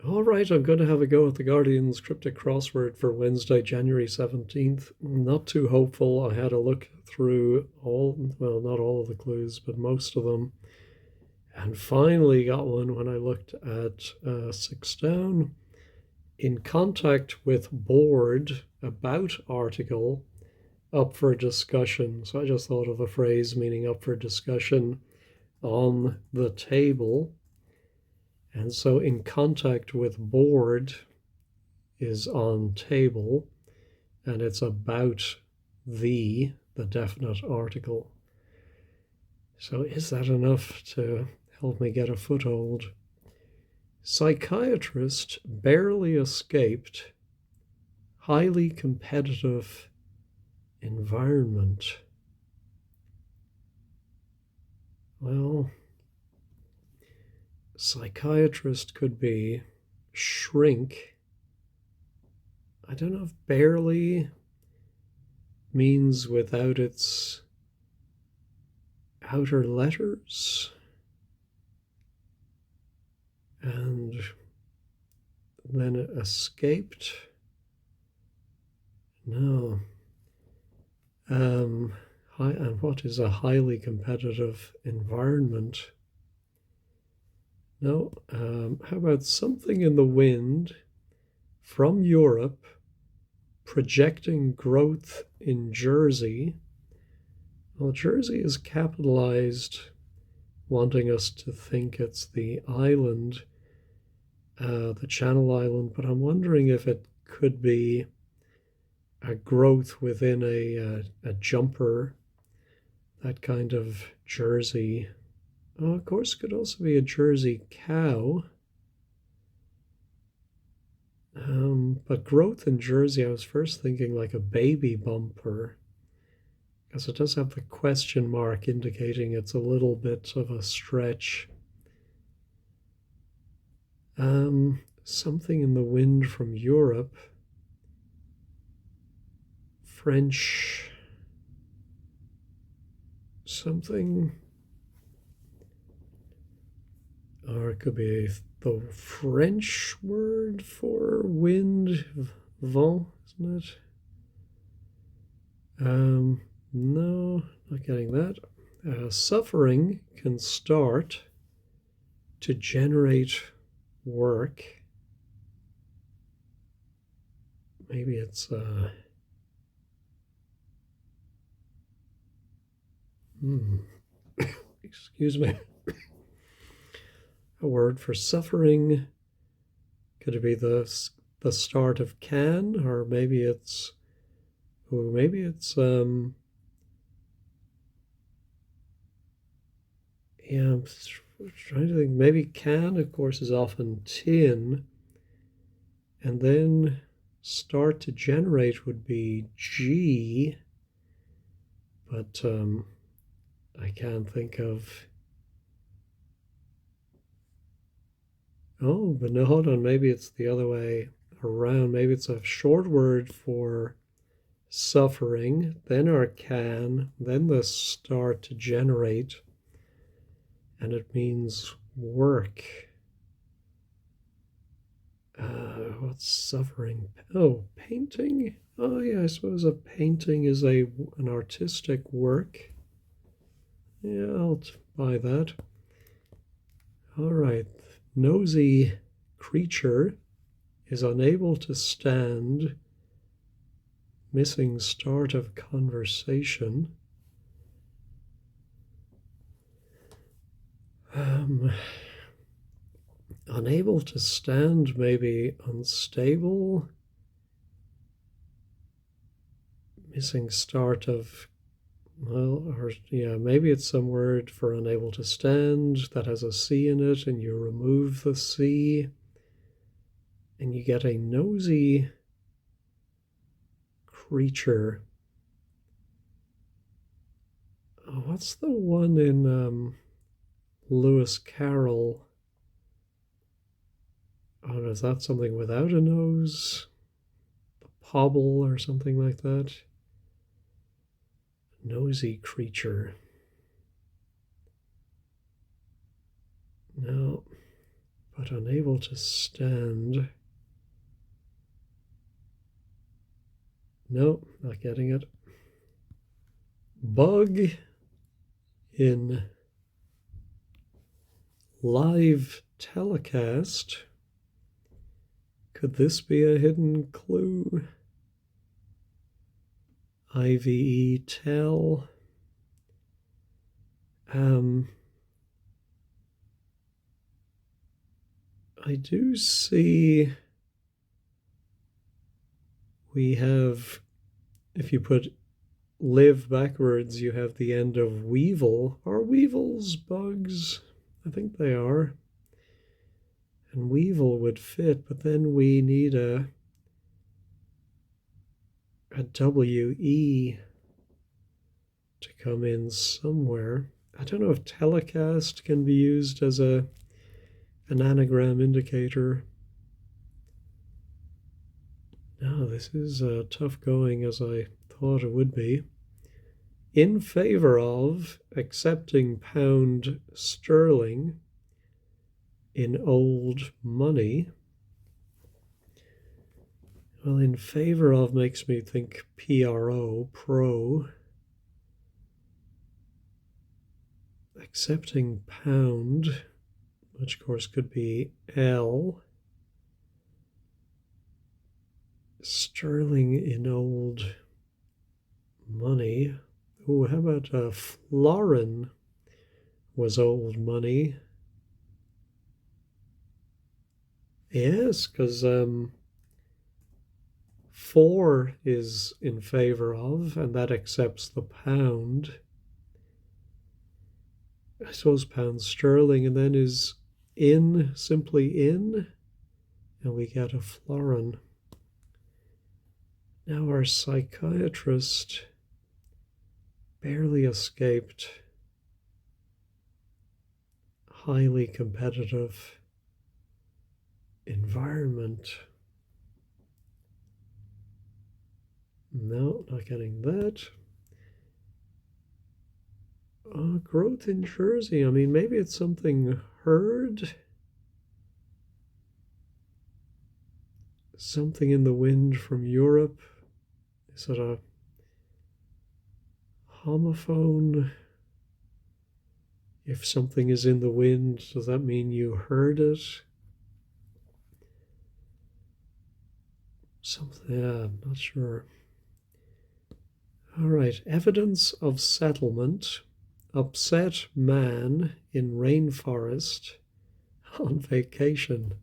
All right, I'm going to have a go at the Guardian's Cryptic Crossword for Wednesday, January 17th. Not too hopeful. I had a look through well, not all of the clues, but most of them, and finally got one when I looked at six down. In contact with board about article up for discussion. So I just thought of the phrase meaning up for discussion on the table. And so in contact with board is on table, and it's about the definite article. So is that enough to help me get a foothold? Psychiatrist barely escaped highly competitive environment. Well, psychiatrist could be shrink. I don't know if barely means without its outer letters. And then it escaped. No. And what is a highly competitive environment? No. How about something in the wind from Europe projecting growth in Jersey? Well, Jersey is capitalized, wanting us to think it's the island, the Channel Island, but I'm wondering if it could be a growth within a jumper, that kind of Jersey. Oh, of course, it could also be a Jersey cow. But growth in Jersey, I was first thinking like a baby bumper, because it does have the question mark indicating it's a little bit of a stretch. Something in the wind from Europe. French. Something. Or it could be the French word for wind. Vent, isn't it? No, not getting that. Suffering can start to generate work. Maybe it's excuse me. A word for suffering. Could it be the start of can, or maybe it's yeah, I'm trying to think. Maybe can, of course, is often tin, and then start to generate would be G, but I can't think of. Oh, but no, hold on. Maybe it's the other way around. Maybe it's a short word for suffering, then our can, then the start to generate, and it means work. What's suffering? Oh, painting. Oh yeah, I suppose a painting is an artistic work. Yeah, I'll buy that. All right. Nosy creature is unable to stand. Missing start of conversation. Unable to stand, maybe unstable. Missing start of, well, or yeah, maybe it's some word for unable to stand that has a C in it, and you remove the C, and you get a nosy creature. Oh, what's the one in Lewis Carroll? Oh, is that something without a nose? The pobble or something like that? Nosy creature. No. but unable to stand. No, not getting it. Bug in live telecast. Could this be a hidden clue? IVE tell. I do see we have, if you put live backwards, you have the end of weevil. Are weevils bugs? I think they are. And weevil would fit, but then we need a WE to come in somewhere. I don't know if telecast can be used as an anagram indicator. No, this is tough going as I thought it would be. In favor of accepting pound sterling in old money. Well, in favor of makes me think PRO, pro. Accepting pound, which of course could be L. Sterling in old money. Oh, how about florin was old money? Yes, because 4 is in favor of, and that accepts the pound. I suppose pound sterling, and then is in simply in, and we get a florin. Now our psychiatrist barely escaped highly competitive environment. No, not getting that. Growth in Jersey. I mean, maybe it's something heard. Something in the wind from Europe. Is it a homophone? If something is in the wind, does that mean you heard it? Something, I'm not sure. All right, evidence of settlement. Upset man in rainforest on vacation.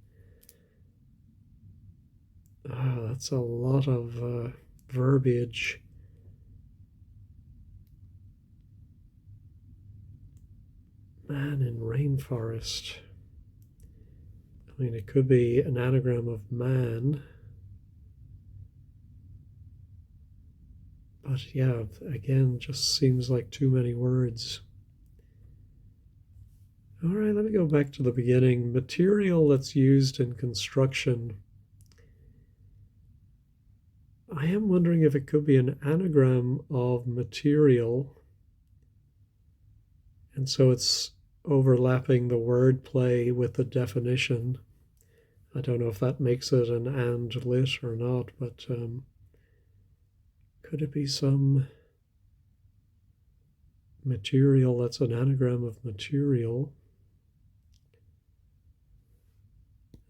That's a lot of verbiage. Man in rainforest. I mean, it could be an anagram of man. But yeah, again, just seems like too many words. All right, let me go back to the beginning. Material that's used in construction. I am wondering if it could be an anagram of material. And so it's overlapping the wordplay with the definition. I don't know if that makes it an and lit or not, but could it be some material that's an anagram of material?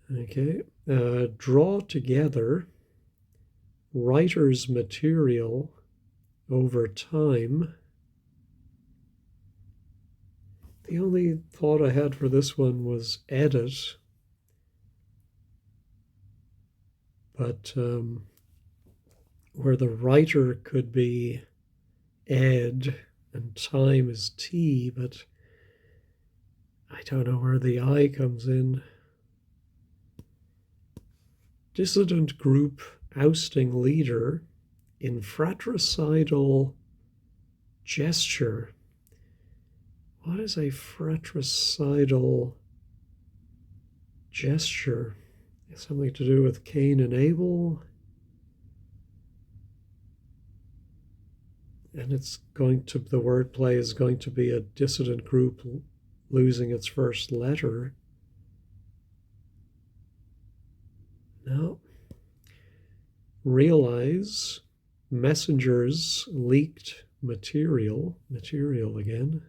Okay, draw together writer's material over time. The only thought I had for this one was edit, but where the writer could be ed and time is T, but I don't know where the I comes in. Dissident group ousting leader in fratricidal gesture. What is a fratricidal gesture? Something to do with Cain and Abel. And it's going to, the wordplay is going to be a dissident group losing its first letter. No. Realize messengers leaked material. Material again.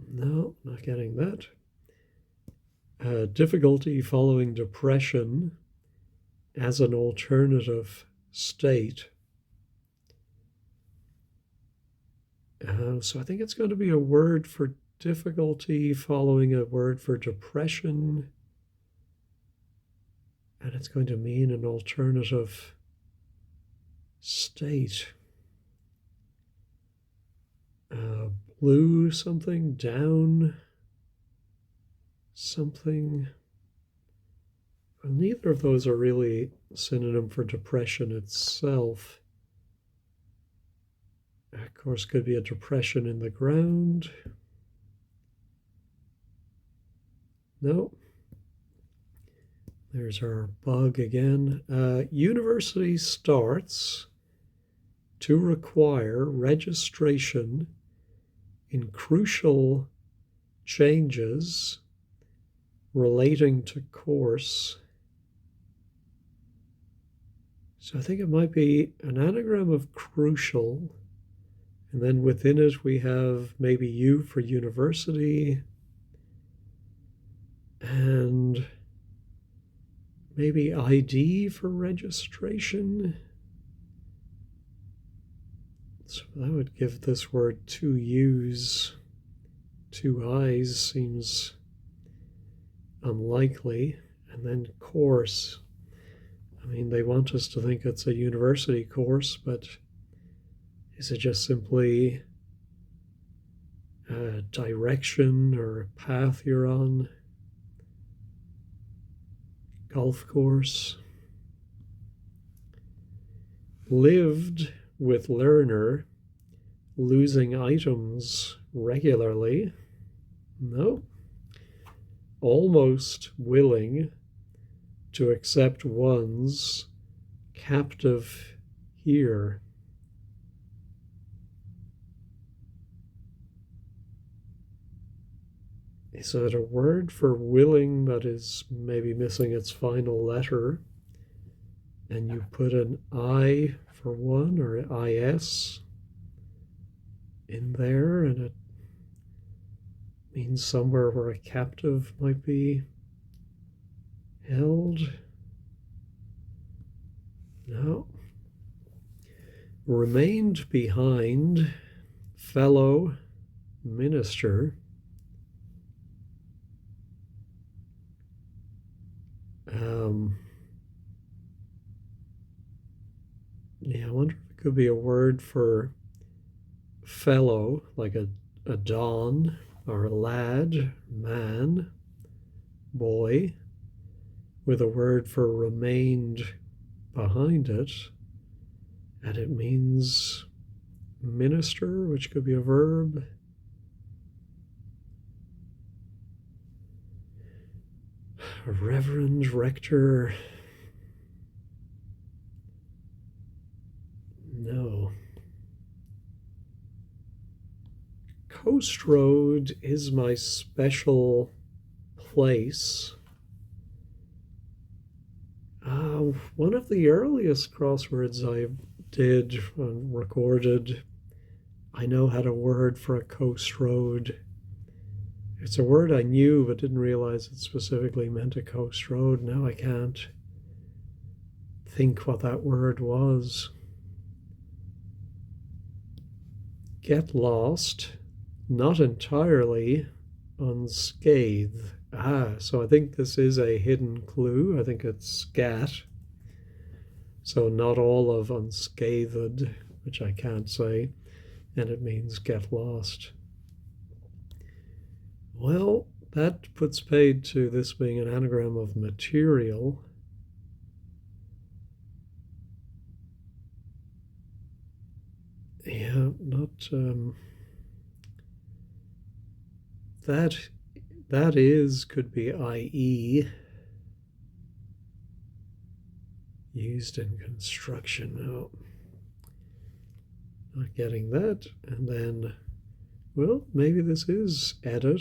No, not getting that. Difficulty following depression as an alternative state. So I think it's going to be a word for difficulty following a word for depression. And it's going to mean an alternative state. Blue something, down something. Well, neither of those are really a synonym for depression itself. Of course, could be a depression in the ground. No. There's our bug again. University starts to require registration in crucial changes relating to course. So I think it might be an anagram of crucial, and then within it we have maybe U for university, and maybe ID for registration. So that would give this word two U's. Two I's seems unlikely. And then course. I mean, they want us to think it's a university course, but is it just simply a direction or a path you're on? Golf course. Lived with learner losing items regularly. No. Almost willing to accept one's captive here. Is it a word for willing that is maybe missing its final letter? And you put an I for one or IS in there, and it means somewhere where a captive might be held. No. Remained behind fellow minister. Yeah, I wonder if it could be a word for fellow, like a don or a lad, man, boy, with a word for remained behind it. And it means minister, which could be a verb. A reverend, rector. No. Coast Road is my special place. One of the earliest crosswords I did and recorded, I know had a word for a coast road. It's a word I knew but didn't realize it specifically meant a coast road. Now I can't think what that word was. Get lost, not entirely unscathed. So I think this is a hidden clue. I think it's scat. So not all of unscathed, which I can't say, and it means get lost. Well, that puts paid to this being an anagram of material. Yeah, not that is could be IE, used in construction. No, not getting that. And then Well, maybe this is edit.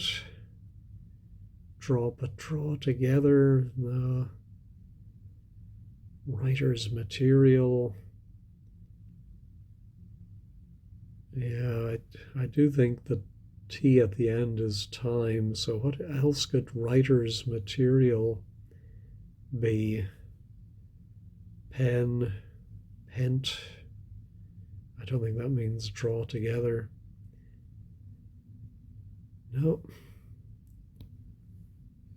Draw together. Writer's material. Yeah, I do think the T at the end is time. So what else could writer's material be? Pen, pent. I don't think that means draw together. No.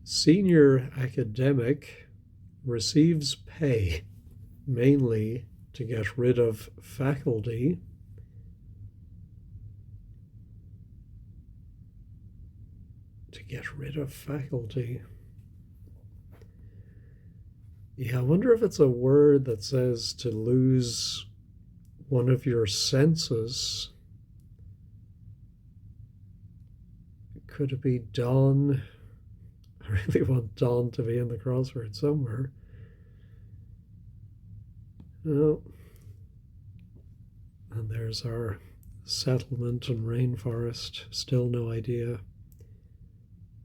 Senior academic receives pay mainly to get rid of faculty. To get rid of faculty. Yeah, I wonder if it's a word that says to lose one of your senses. Could it be dawn? I really want dawn to be in the crossword somewhere. Oh, and there's our settlement and rainforest. Still no idea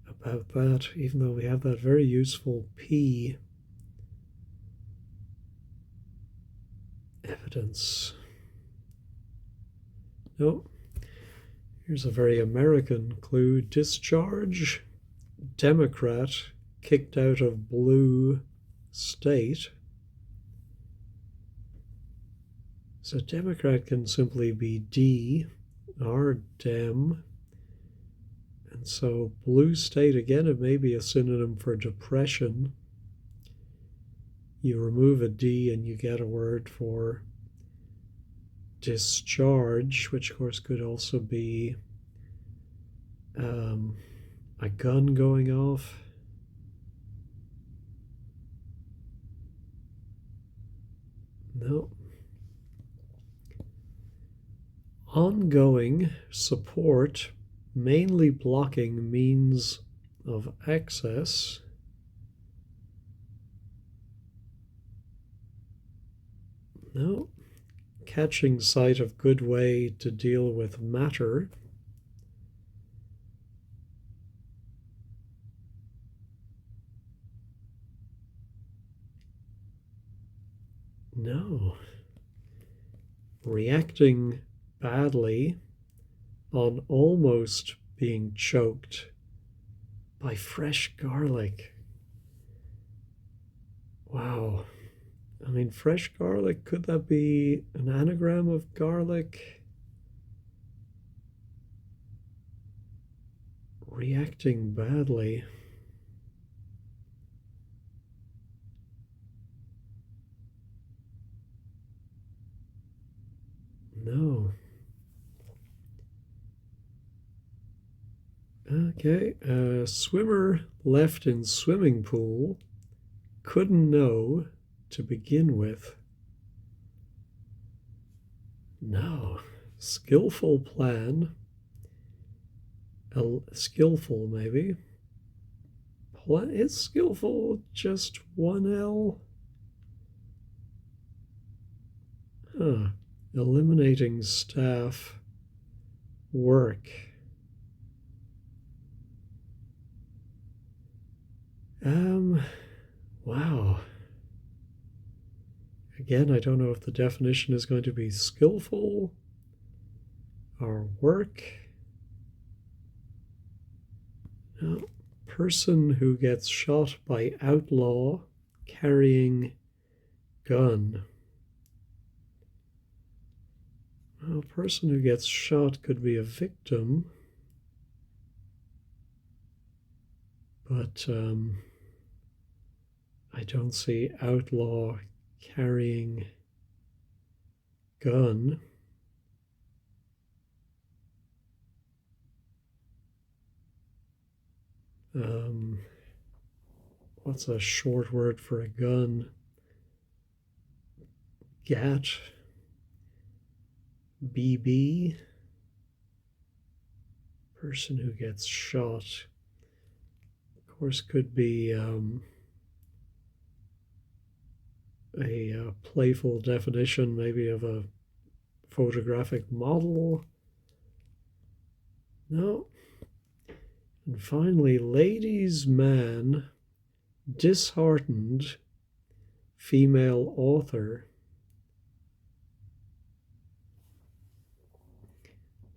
about that, even though we have that very useful P. Evidence. No. Here's a very American clue. Discharge. Democrat kicked out of blue state. So Democrat can simply be D or Dem. And so blue state, again, it may be a synonym for depression. You remove a D and you get a word for discharge, which of course could also be a gun going off. No. Ongoing support, mainly blocking means of access. No. Catching sight of good way to deal with matter. No. Reacting badly on almost being choked by fresh garlic. Wow. I mean, fresh garlic, could that be an anagram of garlic? Reacting badly. No. Okay. Swimmer left in swimming pool. Couldn't know to begin with. No. Skillful plan. Skillful, maybe. Is skillful just one L? Huh. Eliminating staff work. Wow. Again, I don't know if the definition is going to be skillful or work. No. Person who gets shot by outlaw carrying gun. Well, a person who gets shot could be a victim, but I don't see outlaw carrying gun. What's a short word for a gun? Gat. BB. Person who gets shot. Of course, could be a playful definition, maybe of a photographic model. No. And finally, ladies' man, disheartened, female author.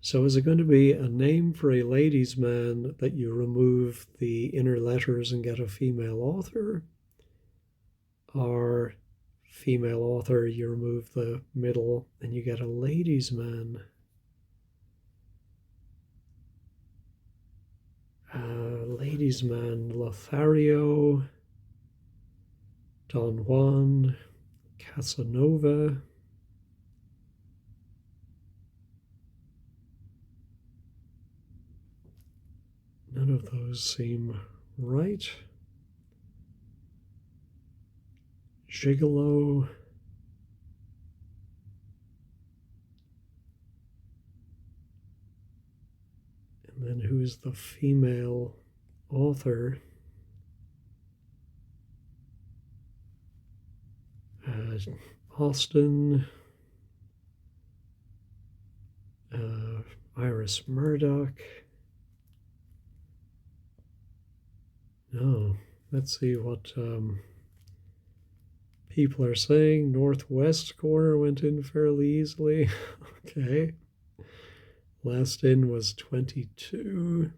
So is it going to be a name for a ladies' man that you remove the inner letters and get a female author? Or female author, you remove the middle and you get a ladies' man? Ladies' man, Lothario, Don Juan, Casanova. None of those seem right. Gigolo. And then who's the female author? Austin. Iris Murdoch. No, let's see what people are saying. Northwest corner went in fairly easily. Okay. Last in was 22.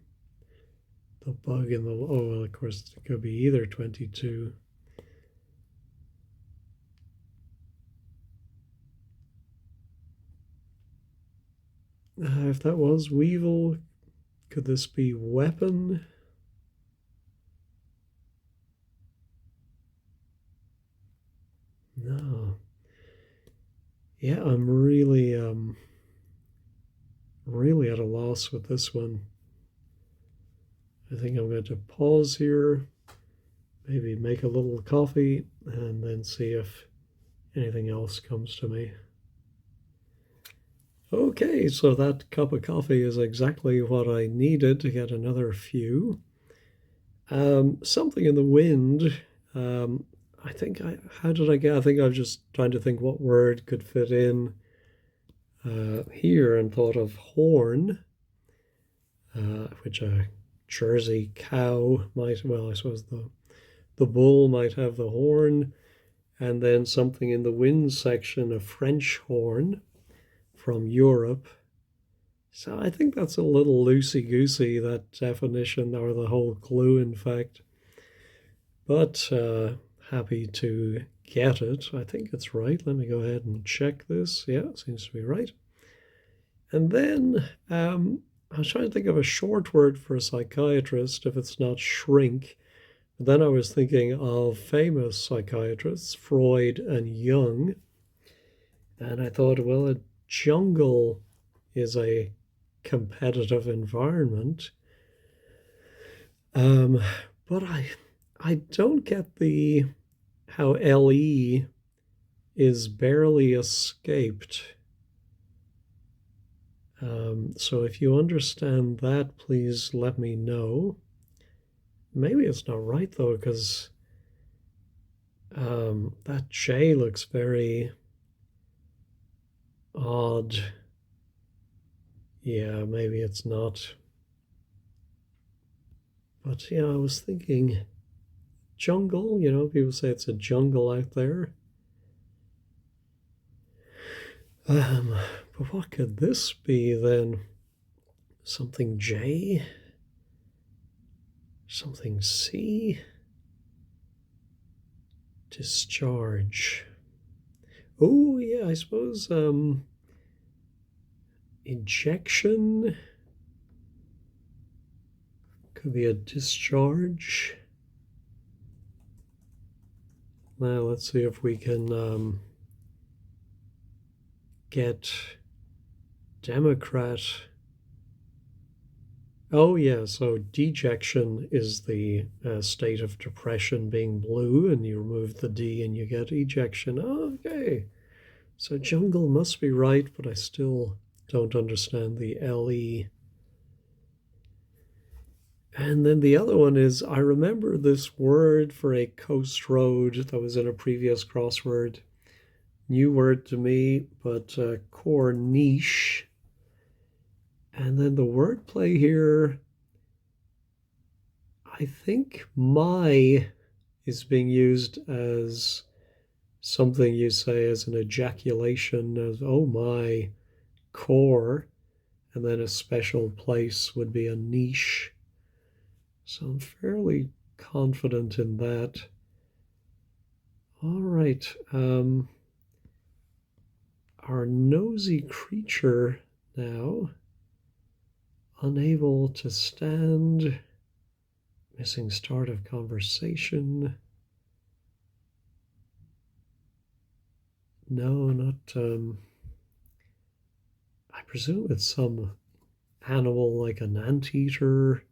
The bug in the, oh, well, of course, it could be either 22. If that was Weevil, could this be weapon? No. Yeah, I'm really at a loss with this one. I think I'm going to pause here, maybe make a little coffee, and then see if anything else comes to me. Okay, so that cup of coffee is exactly what I needed to get another few. Something in the wind. I think how did I get? I think I was just trying to think what word could fit in here and thought of horn, which a Jersey cow might, well, I suppose the bull might have the horn, and then something in the wind section, a French horn from Europe. So I think that's a little loosey-goosey, that definition, or the whole clue, in fact. But happy to get it. I think it's right. Let me go ahead and check this. Yeah, it seems to be right. And then I was trying to think of a short word for a psychiatrist if it's not shrink. But then I was thinking of famous psychiatrists, Freud and Jung. And I thought, well, a jungle is a competitive environment. But I don't get how LE is barely escaped. So if you understand that, please let me know. Maybe it's not right though, because that J looks very odd. Yeah, maybe it's not. But yeah, I was thinking jungle, people say it's a jungle out there. But what could this be then? Something J? Something C? Discharge. Oh, yeah, I suppose injection could be a discharge. Now let's see if we can get Democrat. Oh yeah, so dejection is the state of depression being blue, and you remove the D and you get ejection. Okay, so jungle must be right, but I still don't understand the LE. And then the other one is, I remember this word for a coast road that was in a previous crossword. New word to me, but corniche. And then the wordplay here, I think my is being used as something you say as an ejaculation, as oh my core, and then a special place would be a niche. So I'm fairly confident in that. All right. Our nosy creature now, unable to stand, missing start of conversation. No, not. I presume it's some animal like an anteater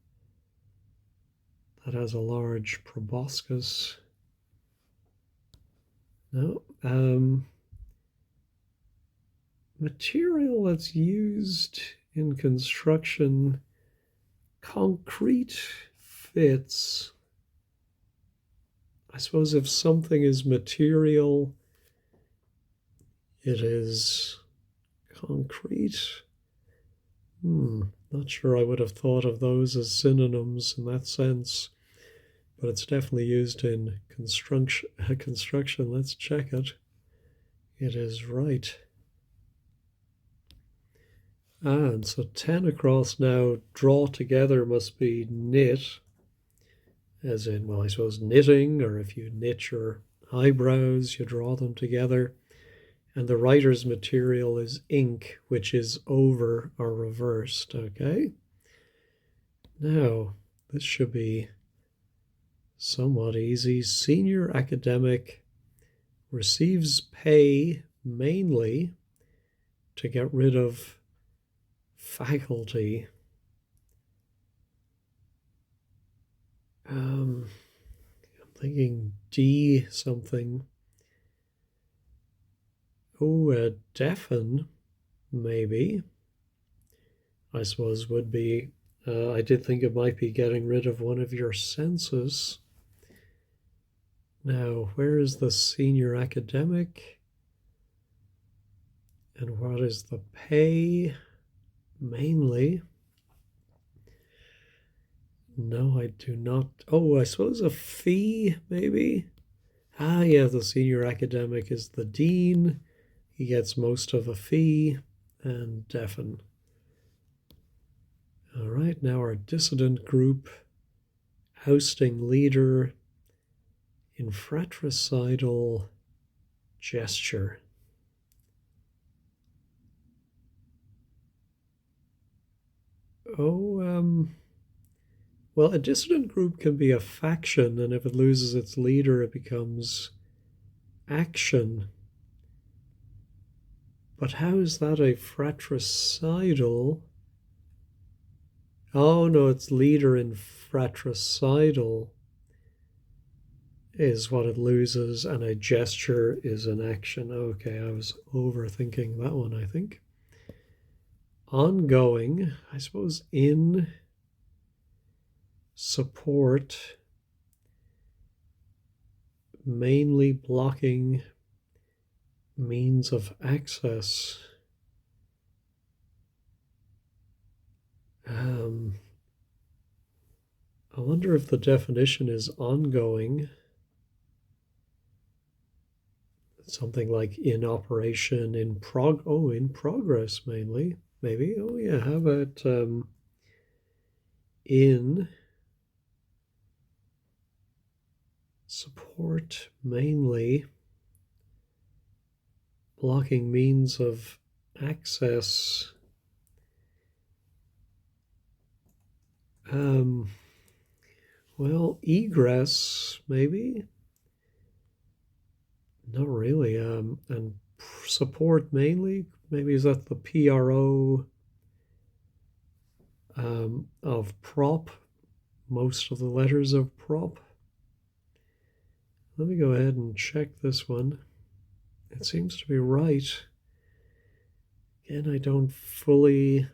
that has a large proboscis. No. Material that's used in construction. Concrete fits. I suppose if something is material, it is concrete. Not sure I would have thought of those as synonyms in that sense, but it's definitely used in construction. Let's check it. It is right. And so 10 across now, draw together must be knit, as in, well, I suppose knitting, or if you knit your eyebrows, you draw them together. And the writer's material is ink, which is over or reversed, okay? Now, this should be somewhat easy. Senior academic receives pay mainly to get rid of faculty. I'm thinking D something. Oh, deafen, maybe. I suppose would be. I did think it might be getting rid of one of your senses. Now, where is the senior academic? And what is the pay? Mainly. No, I do not. Oh, I suppose a fee, maybe? Ah, yeah, the senior academic is the dean. He gets most of a fee, and deafen. All right, now our dissident group, ousting leader, infratricidal gesture. Oh, well, a dissident group can be a faction, and if it loses its leader, it becomes action. But how is that a fratricidal? Oh, no, it's leader in fratricidal is what it loses, and a gesture is an action. Okay, I was overthinking that one, I think. Ongoing, I suppose, in support, mainly blocking means of access. I wonder if the definition is ongoing. Something like in operation, in progress mainly, maybe. Oh yeah, how about in support mainly blocking means of access. Well, egress maybe. Not really. And support mainly. Maybe is that the PRO of prop? Most of the letters of prop. Let me go ahead and check this one. It seems to be right. Again, I don't fully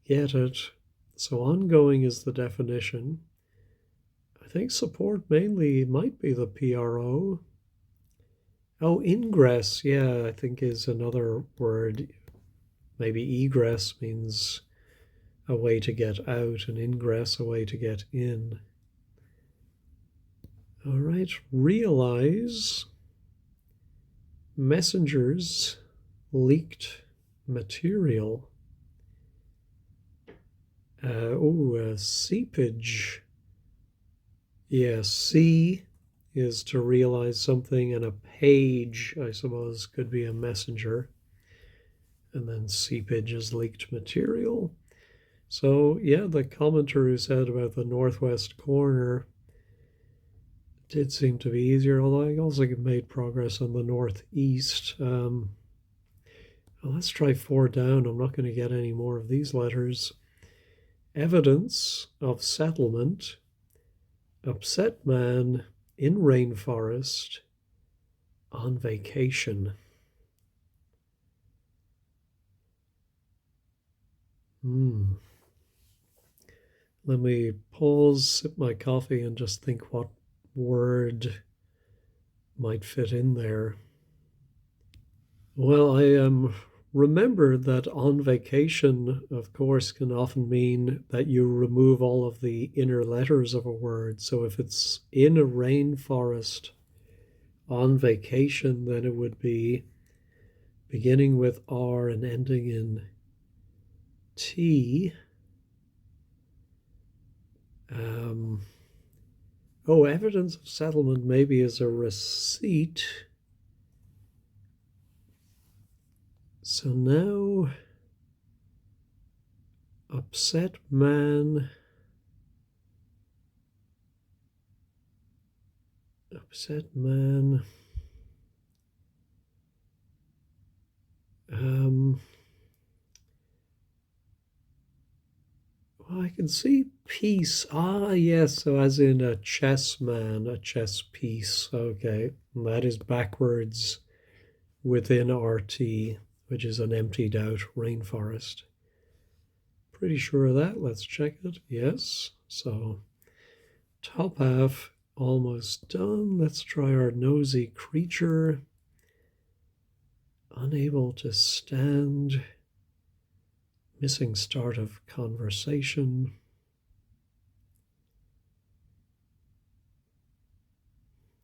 get it. So ongoing is the definition. I think support mainly might be the PRO. Oh, ingress, yeah, I think is another word. maybe egress means a way to get out, and ingress a way to get in. All right, realize messengers leaked material. Seepage. Yeah, see is to realize something, and a page, I suppose, could be a messenger. And then seepage is leaked material. So, yeah, the commenter who said about the northwest corner did seem to be easier, although I also made progress on the northeast. Well, let's try 4 down. I'm not going to get any more of these letters. Evidence of settlement. Upset man in rainforest on vacation. Let me pause, sip my coffee, and just think what word might fit in there. Well, I remember that on vacation, of course, can often mean that you remove all of the inner letters of a word. So if it's in a rainforest on vacation, then it would be beginning with R and ending in T. Evidence of settlement maybe is a receipt. So now, upset man. Upset man. Well, I can see piece. Ah, yes. So as in a chess man, a chess piece. Okay. And that is backwards within RT, which is an emptied out rainforest. Pretty sure of that. Let's check it. Yes. So top half almost done. Let's try our nosy creature. Unable to stand. Missing start of conversation.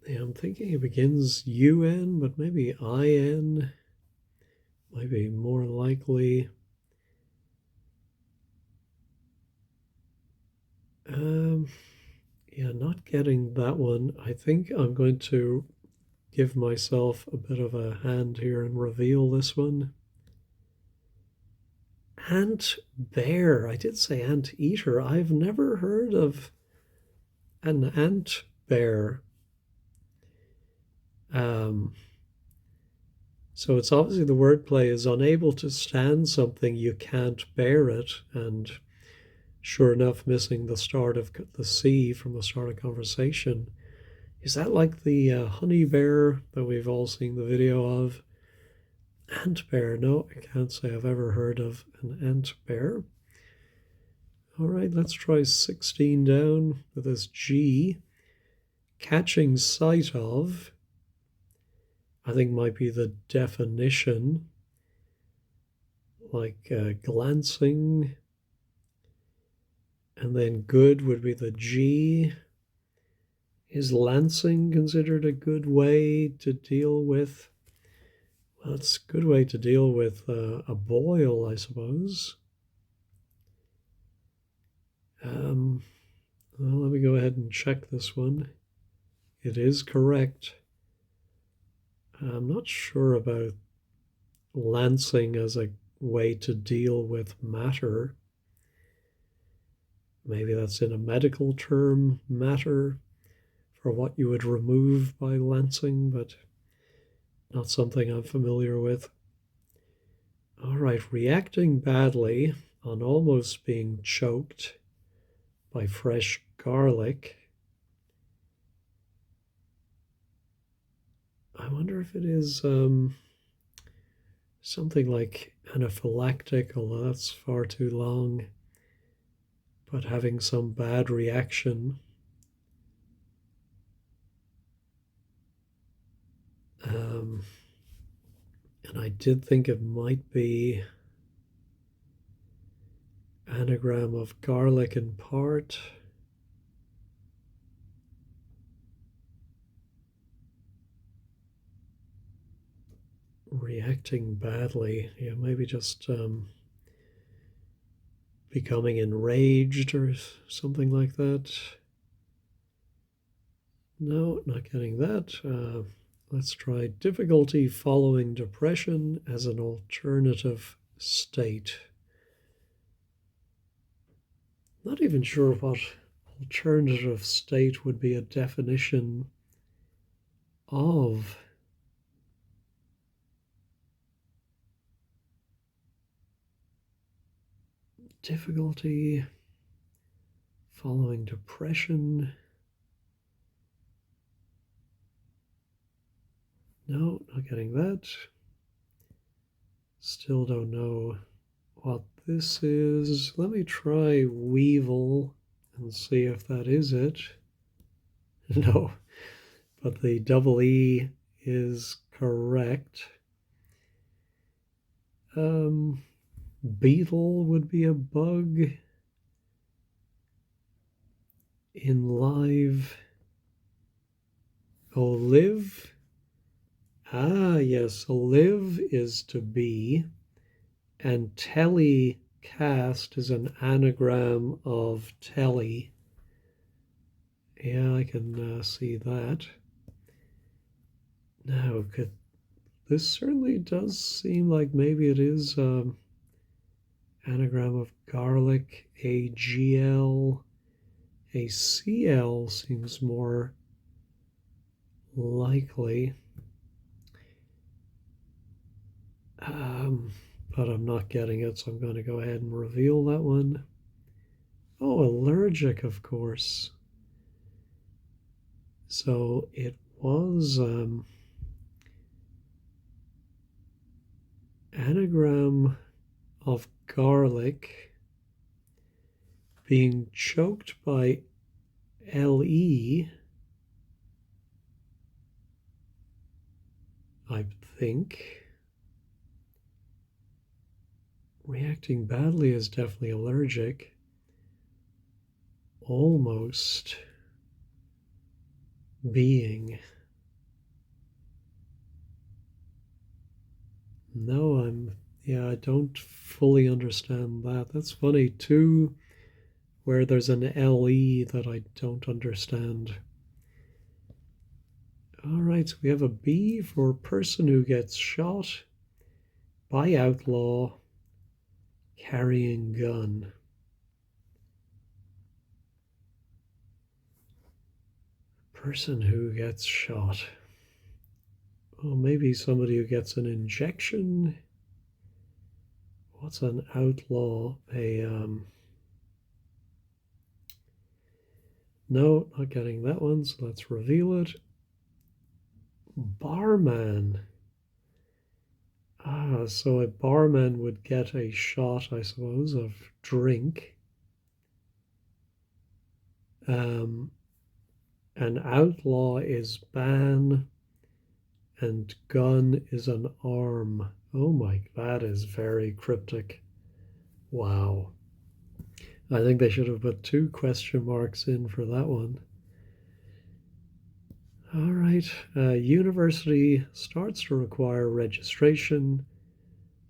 Yeah, I'm thinking it begins UN, but maybe IN might be more likely. Yeah, not getting that one. I think I'm going to give myself a bit of a hand here and reveal this one. Ant bear. I did say ant eater. I've never heard of an ant bear. So it's obviously the wordplay is unable to stand something, you can't bear it. And sure enough, missing the start of the C from the start of conversation. Is that like the honey bear that we've all seen the video of? Ant bear. No, I can't say I've ever heard of an ant bear. All right, let's try 16 down with this G. Catching sight of, I think might be the definition, like glancing. And then good would be the G. Is lancing considered a good way to deal with? Well, it's a good way to deal with a boil, I suppose. Well, let me go ahead and check this one. It is correct. I'm not sure about lancing as a way to deal with matter. Maybe that's in a medical term, matter, for what you would remove by lancing, but not something I'm familiar with. All right, reacting badly on almost being choked by fresh garlic. I wonder if it is something like anaphylactic, although that's far too long, but having some bad reaction. And I did think it might be anagram of garlic in part. Reacting badly. Yeah, maybe just becoming enraged or something like that. No, not getting that. Let's try difficulty following depression as an alternative state. Not even sure what alternative state would be a definition of. Difficulty following depression. No, not getting that. Still don't know what this is. Let me try Weevil and see if that is it. No, but the double E is correct. Beetle would be a bug. In live. Oh, live. Ah, yes, live is to be, and telecast is an anagram of tele. Yeah, I can see that. Now, this certainly does seem like maybe it is anagram of garlic. A GL, a CL seems more likely. But I'm not getting it, so I'm going to go ahead and reveal that one. Oh, allergic, of course. So it was anagram of garlic being choked by LE, I think. Reacting badly is definitely allergic. Almost being. No, I don't fully understand that. That's funny too, where there's an LE that I don't understand. All right, so we have a B for person who gets shot by outlaw carrying gun. Person who gets shot. Oh, maybe somebody who gets an injection. What's an outlaw? No, not getting that one, so let's reveal it. Barman. Ah, so a barman would get a shot, I suppose, of drink. An outlaw is ban, and gun is an arm. Oh my, that is very cryptic. Wow. I think they should have put 2 question marks in for that one. All right. University starts to require registration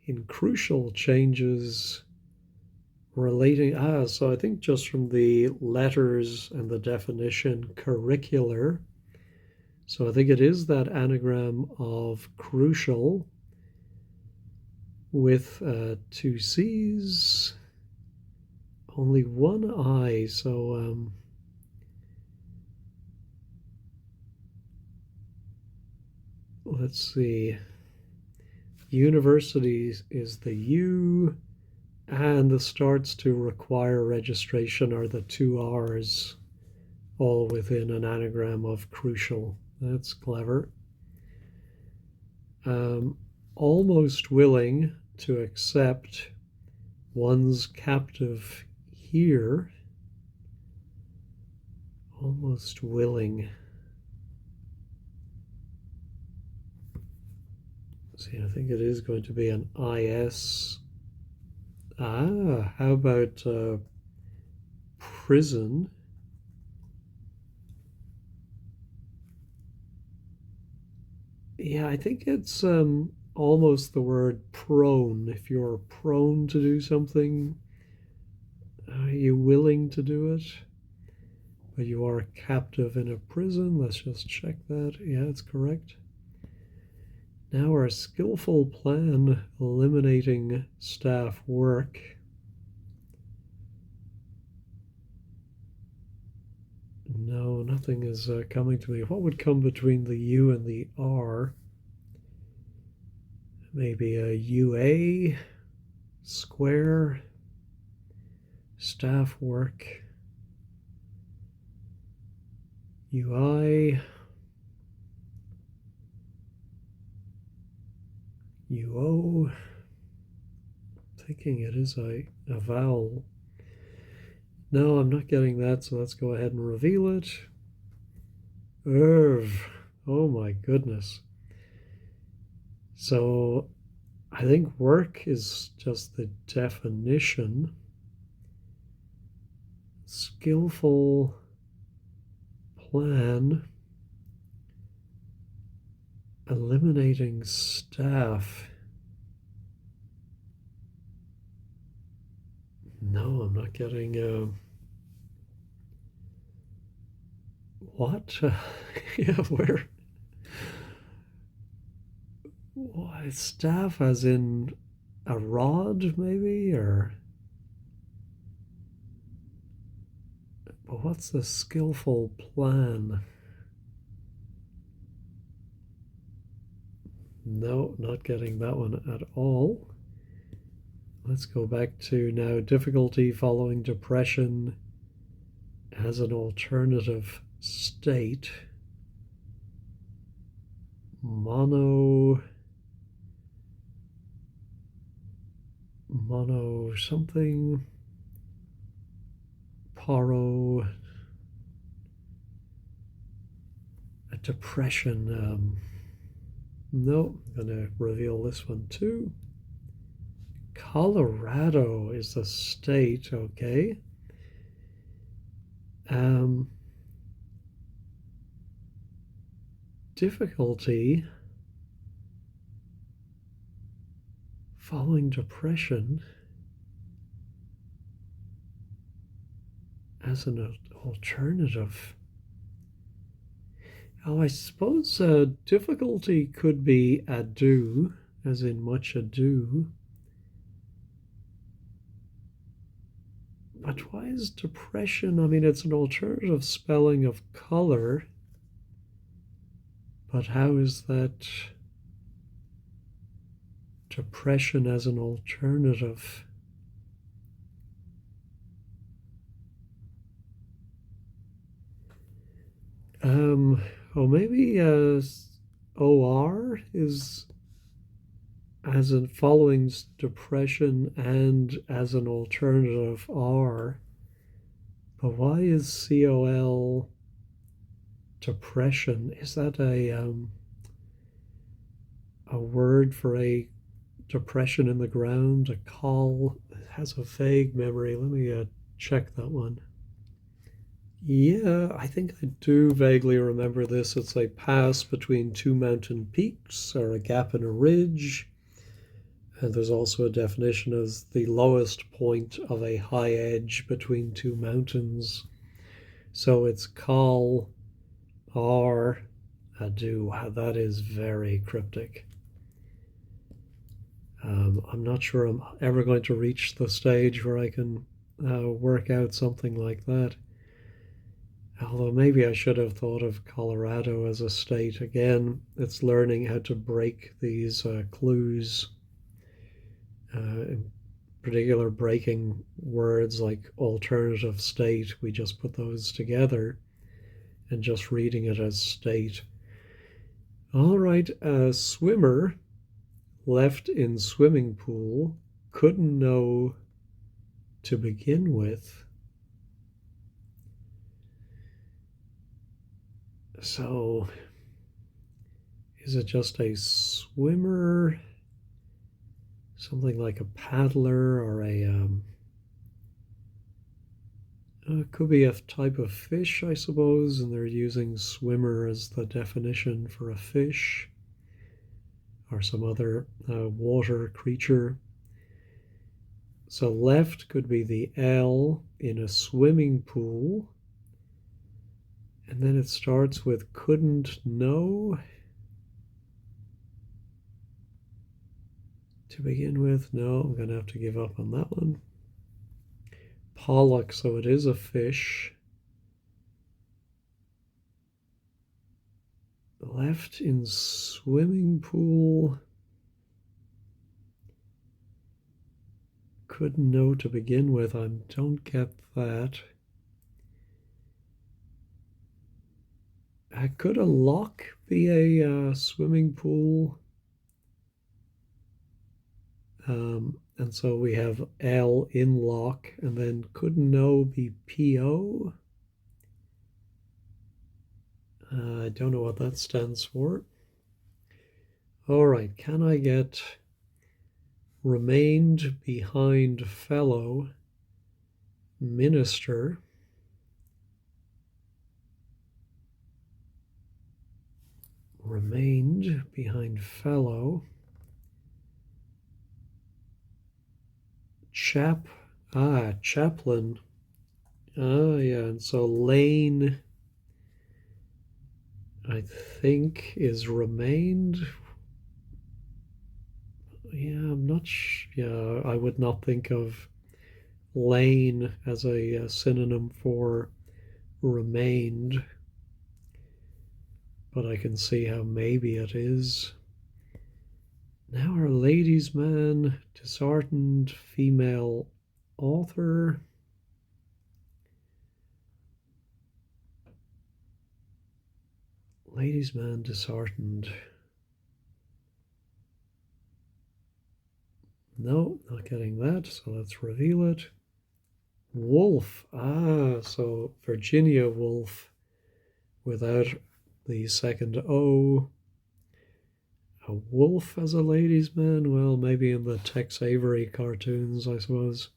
in crucial changes relating. So I think just from the letters and the definition, curricular. So I think it is that anagram of crucial with 2 C's, only 1 I. So let's see. Universities is the U, and the starts to require registration are the 2 R's, all within an anagram of crucial. That's clever. Almost willing to accept one's captive here. Almost willing. See, I think it is going to be an IS How about prison? Yeah, I think it's almost the word prone. If you're prone to do something, are you willing to do it? But you are captive in a prison. Let's just check that. Yeah, it's correct. Now our skillful plan eliminating staff work. No, nothing is coming to me. What would come between the U and the R? Maybe a UA, square, staff work, UI, UO. Thinking it is a vowel. No, I'm not getting that, so let's go ahead and reveal it. Irv. Oh my goodness. So I think work is just the definition. Skillful plan. Eliminating staff. No, I'm not getting what? Yeah, where? What, staff as in a rod, maybe? Or but what's the skillful plan? No, not getting that one at all. Let's go back to now difficulty following depression as an alternative state. Mono something. Paro. A depression. No, I'm going to reveal this one too. Colorado is the state, okay. Difficulty following depression as an alternative. Oh, I suppose difficulty could be ado, as in much ado. But why is depression? I mean, it's an alternative spelling of color. But how is that depression as an alternative? Oh, maybe OR is as in following depression and as an alternative R. But why is COL depression? Is that a word for a depression in the ground? A call? It has a vague memory. Let me check that one. Yeah, I think I do vaguely remember this. It's a pass between two mountain peaks or a gap in a ridge. And there's also a definition as the lowest point of a high edge between two mountains. So it's call or ado. Wow, that is very cryptic. I'm not sure I'm ever going to reach the stage where I can work out something like that. Although maybe I should have thought of Colorado as a state. Again, it's learning how to break these clues, in particular breaking words like alternative state. We just put those together and just reading it as state. All right, a swimmer left in swimming pool couldn't know to begin with. So, is it just a swimmer something like a paddler or it could be a type of fish, I suppose, and they're using swimmer as the definition for a fish or some other water creature. So left could be the L in a swimming pool. And then it starts with couldn't know. To begin with, no, I'm going to have to give up on that one. Pollock, so it is a fish. Left in swimming pool. Couldn't know to begin with. I don't get that. Could a lock be a swimming pool? And so we have L in lock, and then couldn't know be PO. I don't know what that stands for. All right, can I get remained behind fellow minister? Remained behind fellow. Chaplain. Oh, yeah, and so lane, I think, is remained. Yeah, I'm not yeah, I would not think of lane as a synonym for remained, but I can see how maybe it is. Now our ladies' man, disheartened female author. Ladies' man, disheartened. No, not getting that, so let's reveal it. Wolf. So Virginia Woolf without the second O. A wolf as a ladies' man? Well, maybe in the Tex Avery cartoons, I suppose.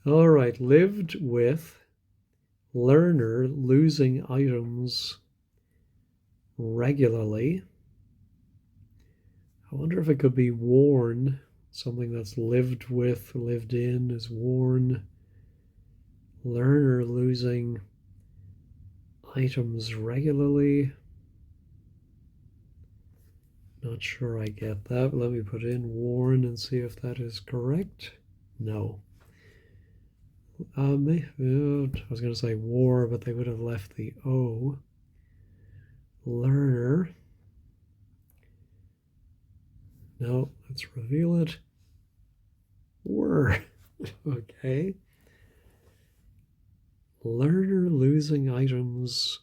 All right, lived with learner losing items regularly. I wonder if it could be worn. Something that's lived with, lived in is worn. Learner losing items regularly. Not sure I get that. Let me put in worn and see if that is correct. No. I was going to say war, but they would have left the O. Learner. No, let's reveal it. Were. Okay. Learner losing items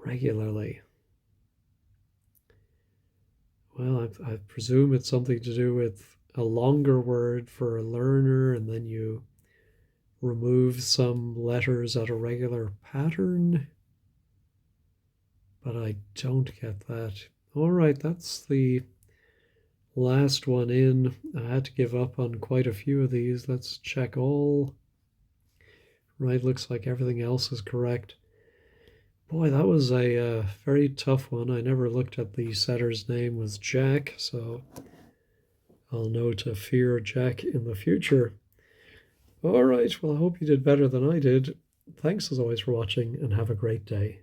regularly. Well, I presume it's something to do with a longer word for a learner, and then you remove some letters at a regular pattern. But I don't get that. All right, that's the last one in. I had to give up on quite a few of these. Let's check all. Right, looks like everything else is correct. Boy, that was a very tough one. I never looked at the setter's name was Jack, so I'll know to fear Jack in the future. All right, well, I hope you did better than I did. Thanks as always for watching, and have a great day.